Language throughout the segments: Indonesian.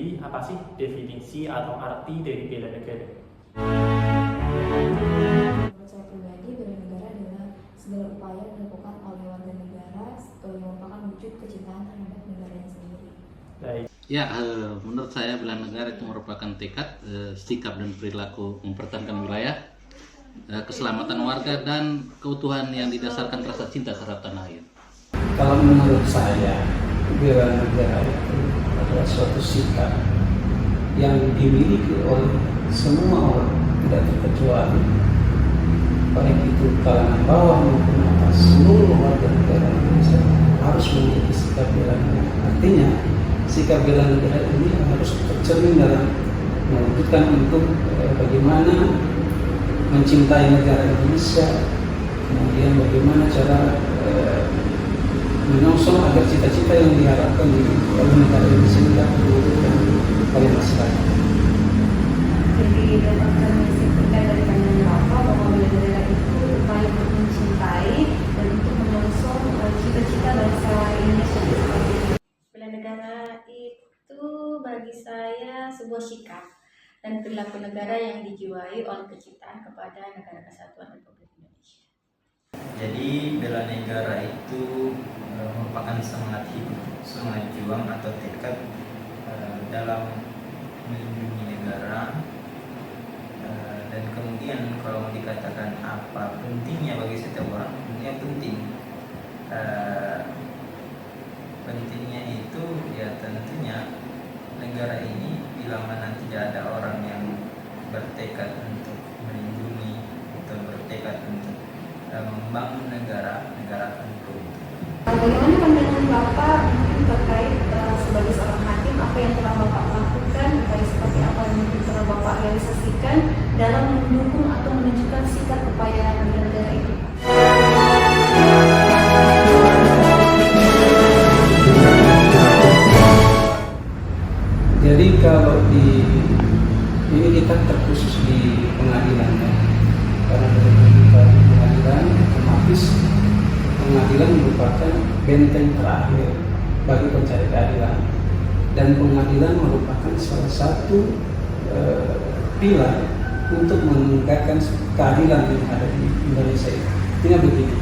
Jadi apa sih definisi atau arti dari bela negara? Menurut saya pribadi, bela negara adalah segala upaya yang dilakukan oleh warga negara yang merupakan wujud kecintaan terhadap negaranya sendiri. Baik. Ya, menurut saya bela negara itu merupakan tekad, sikap dan perilaku mempertahankan wilayah, keselamatan warga dan keutuhan yang didasarkan rasa cinta terhadap tanah air. Kalau menurut saya, bela negara itu adalah suatu sikap yang dimiliki oleh semua orang, tidak terkecuali, baik itu kalangan bawah maupun atas, seluruh warga negara Indonesia harus memiliki sikap bela negara. Artinya, sikap bela negara ini harus tercermin dalam mewujudkan untuk bagaimana mencintai negara Indonesia, kemudian bagaimana cara menyongsong agar cita-cita yang diharapkan di negara Indonesia ini dapat diwujudkan oleh masyarakat. Jadi dapat kami simpulkan dari pandangan Bapak bahwa bela negara itu upaya untuk mencintai dan untuk menyongsong cita-cita bangsa Indonesia. Bela negara itu bagi saya sebuah sikap dan perilaku negara yang dijiwai oleh kecintaan kepada Negara Kesatuan Republik Indonesia. Jadi bela negara itu merupakan semangat hidup, semangat juang atau tekad dalam melindungi negara. Dan kemudian kalau dikatakan apa pentingnya bagi setiap orang, tentunya penting. Pentingnya itu ya tentunya negara ini bila mana tidak ada orang yang bertekad untuk melindungi atau bertekad untuk membangun negara akan runtuh. Bagaimana pandangan Bapak terkait sebagai seorang hakim, apa yang telah Bapak lakukan, upaya seperti apa yang mungkin telah Bapak realisasikan dalam mendukung atau menunjukkan sikap upaya bela negara itu? Jadi kalau ini kita terkhusus di pengadilan, ya. Karena dari kita di pengadilan otomatis pengadilan merupakan benteng terakhir bagi pencari keadilan, dan pengadilan merupakan salah satu pilar untuk menegakkan keadilan yang ada di Indonesia. Artinya begini,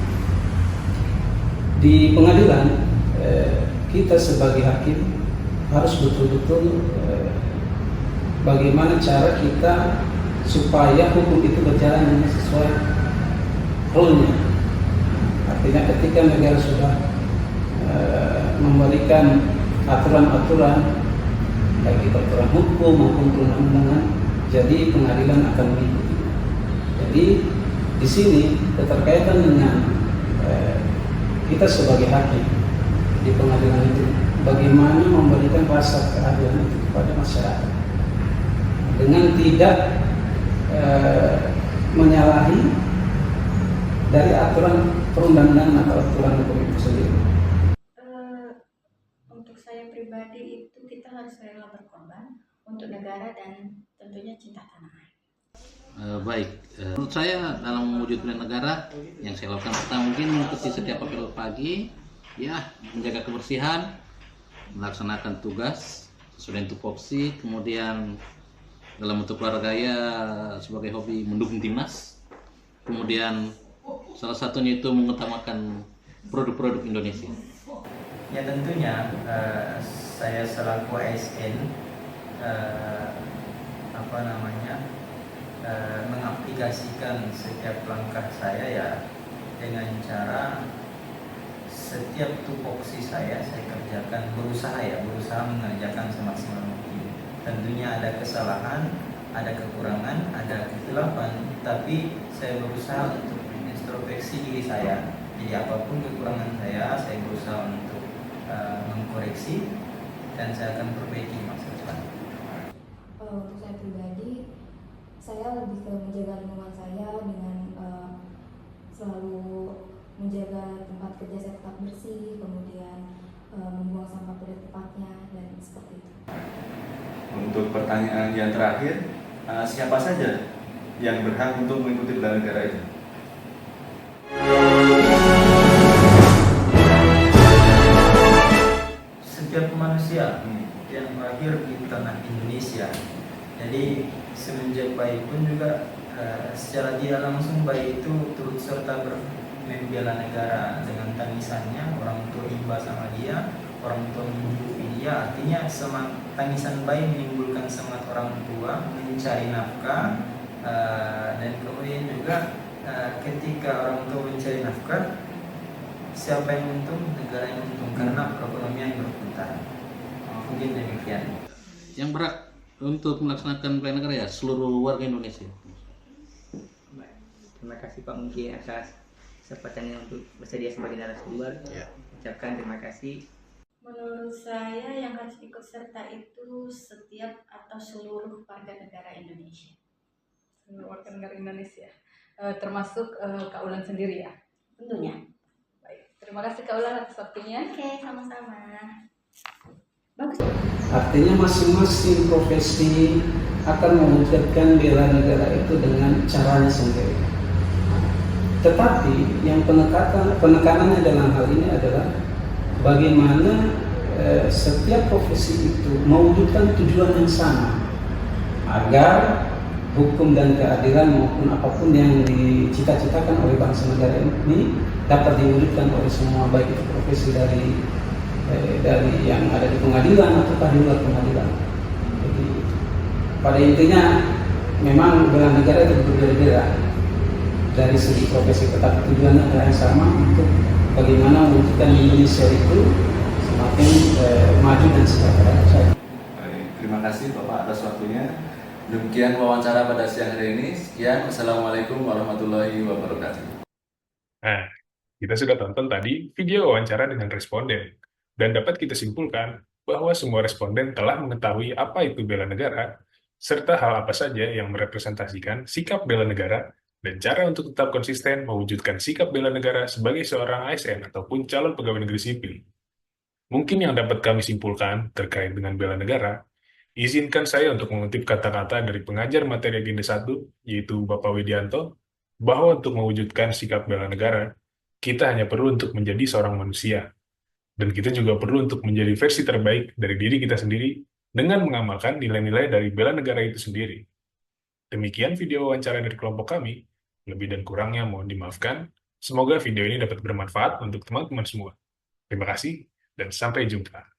di pengadilan kita sebagai hakim harus betul-betul bagaimana cara kita supaya hukum itu berjalan dengan sesuai rule-nya. Artinya ketika negara sudah memberikan aturan-aturan baik itu aturan hukum maupun perundang-undangan, jadi pengadilan akan mengikuti. Jadi di sini keterkaitan dengan kita sebagai hakim di pengadilan itu, bagaimana memberikan rasa keadilan itu kepada masyarakat dengan tidak menyalahi dari aturan perundang-undangan atau aturan hukum itu sendiri. Untuk saya pribadi itu kita harus rela berkorban untuk negara dan tentunya cinta tanah air. Baik, menurut saya dalam mewujud bela negara yang saya lakukan pertama mungkin mengikuti setiap apel pagi, ya menjaga kebersihan, melaksanakan tugas sesuai tupoksi, kemudian dalam bentuk keluarga ya sebagai hobi mendukung timnas, kemudian salah satunya itu mengutamakan produk-produk Indonesia. Ya tentunya saya selaku ASN mengaplikasikan setiap langkah saya ya dengan cara setiap tupoksi saya kerjakan, berusaha mengerjakan semaksimal mungkin. Tentunya ada kesalahan, ada kekurangan, ada kehilafan, tapi saya berusaha untuk introspeksi diri saya. Jadi apapun kekurangan saya berusaha untuk mengkoreksi dan saya akan perbaiki masa depan. Untuk saya pribadi, saya lebih ke menjaga lingkungan saya dengan selalu menjaga tempat kerja saya tetap bersih, kemudian membuang sampah pada tempatnya dan seperti itu. Untuk pertanyaan yang terakhir, siapa saja yang berhak untuk mengikuti bela negara itu? Setiap manusia yang berhak lahir di tengah Indonesia. Jadi semenjak bayi pun juga secara tidak langsung bayi itu turut serta membela negara dengan tangisannya. Orang tua rimba sama dia, orang tua mencukupi dia. Artinya tangisan bayi menimbulkan semangat orang tua mencari nafkah, dan kemudian juga ketika orang tua mencari nafkah, siapa yang untung? Negara yang untung karena perekonomian berputar. Mungkin demikian. Yang berhak untuk melaksanakan pilihan negara ya seluruh warga Indonesia. Terima kasih Pak Mungki atas kesempatannya untuk bersedia sebagai narasumber. Ucapkan terima kasih. Menurut saya yang harus ikut serta itu setiap atau seluruh warga negara Indonesia. Seluruh warga negara Indonesia, termasuk Kak Ulan sendiri ya? Tentunya. Baik, terima kasih Kak Ulan atas waktunya. Oke, sama-sama. Artinya masing-masing profesi akan mewujudkan bela negara itu dengan caranya sendiri. Tetapi yang penekanannya dalam hal ini adalah bagaimana setiap profesi itu mewujudkan tujuan yang sama agar hukum dan keadilan maupun apapun yang dicita-citakan oleh bangsa negara ini dapat diwujudkan oleh semua, baik itu profesi dari yang ada di pengadilan ataukah di luar pengadilan. Jadi pada intinya memang bela negara itu berbeda-beda dari segi profesi, tetapi tujuannya adalah yang sama untuk bagaimana mewujudkan Indonesia itu semakin maju dan sejahtera. Terima kasih Bapak atas waktunya. Demikian wawancara pada siang hari ini. Sekian, wassalamualaikum warahmatullahi wabarakatuh. Nah, kita sudah tonton tadi video wawancara dengan responden, dan dapat kita simpulkan bahwa semua responden telah mengetahui apa itu bela negara, serta hal apa saja yang merepresentasikan sikap bela negara, dan cara untuk tetap konsisten mewujudkan sikap bela negara sebagai seorang ASN ataupun calon pegawai negeri sipil. Mungkin yang dapat kami simpulkan terkait dengan bela negara, izinkan saya untuk mengutip kata-kata dari pengajar materi agenda 1, yaitu Bapak Widianto, bahwa untuk mewujudkan sikap bela negara, kita hanya perlu untuk menjadi seorang manusia. Dan kita juga perlu untuk menjadi versi terbaik dari diri kita sendiri dengan mengamalkan nilai-nilai dari bela negara itu sendiri. Demikian video wawancara dari kelompok kami. Lebih dan kurangnya mohon dimaafkan. Semoga video ini dapat bermanfaat untuk teman-teman semua. Terima kasih dan sampai jumpa.